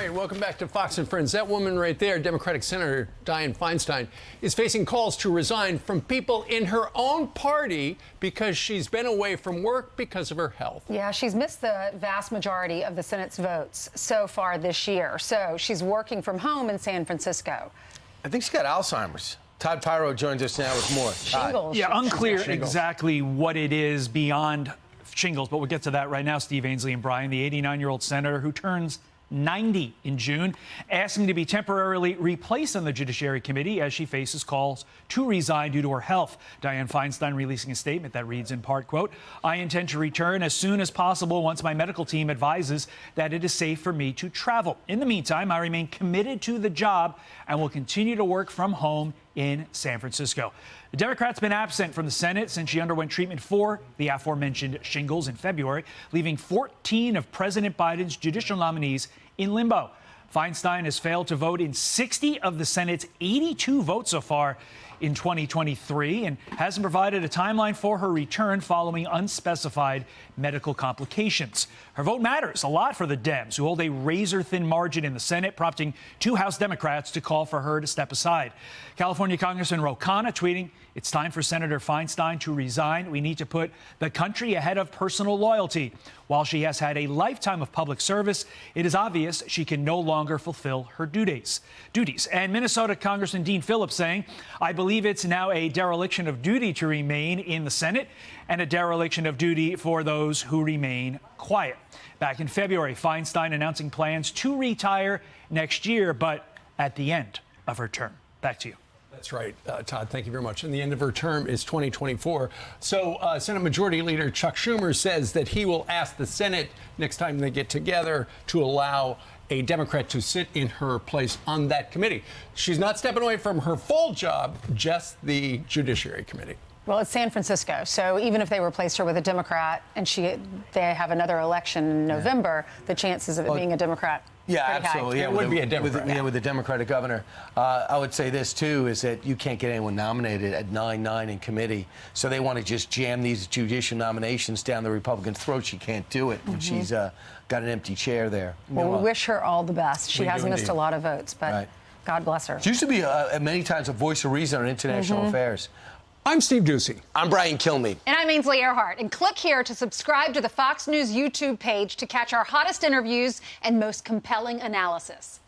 right, welcome back to Fox and Friends. That woman right there, Democratic Senator Dianne Feinstein, is facing calls to resign from people in her own party because she's been away from work because of her health. Yeah, she's missed the vast majority of the Senate's votes so far this year. So she's working from home in San Francisco. I think she's got Alzheimer's. Todd Piro joins us now with more. Shingles. Yeah, unclear Shingles. exactly what it is beyond shingles, but we'll get to that right now. Steve Ainsley and Brian, the 89-year-old senator who turns 90 in June, asked him to be temporarily replaced on the Judiciary Committee as she faces calls to resign due to her health. Dianne Feinstein releasing a statement that reads in part, quote, "I intend to return as soon as possible once my medical team advises that it is safe for me to travel. In the meantime, I remain committed to the job and will continue to work from home in San Francisco." The Democrat's been absent from the Senate since she underwent treatment for the aforementioned shingles in February, leaving 14 of President Biden's judicial nominees in limbo. Feinstein has failed to vote in 60 of the Senate's 82 votes so far in 2023 and hasn't provided a timeline for her return following unspecified medical complications. Her vote matters a lot for the Dems, who hold a razor-thin margin in the Senate, prompting two House Democrats to call for her to step aside. California Congressman Ro Khanna tweeting, "It's time for Senator Feinstein to resign. We need to put the country ahead of personal loyalty. While she has had a lifetime of public service, it is obvious she can no longer fulfill her duties." And Minnesota Congressman Dean Phillips saying, "I believe it's now a dereliction of duty to remain in the Senate and a dereliction of duty for those who remain quiet." Back in February, Feinstein announcing plans to retire next year, but at the end of her term. Back to you. That's right, Todd. Thank you very much. And the end of her term is 2024. So Senate Majority Leader Chuck Schumer says that he will ask the Senate next time they get together to allow a Democrat to sit in her place on that committee. She's not stepping away from her full job, just the Judiciary Committee. Well, it's San Francisco, so even if they replaced her with a Democrat and they have another election in November, the chances of it being a Democrat. Yeah, pretty absolutely. high. Yeah, It would be a Democrat. with the Democratic governor. I would say this, too, is that you can't get anyone nominated at 9-9 in committee. So they want to just jam these judicial nominations down the Republican throat. She can't do it. And she's got an empty chair there. Well, we wish her all the best. She has missed a lot of votes, but God bless her. She used to be many times a voice of reason on international affairs. I'm Steve Ducey. I'm Brian Kilmeade. And I'm Ainsley Earhart. And click here to subscribe to the Fox News YouTube page to catch our hottest interviews and most compelling analysis.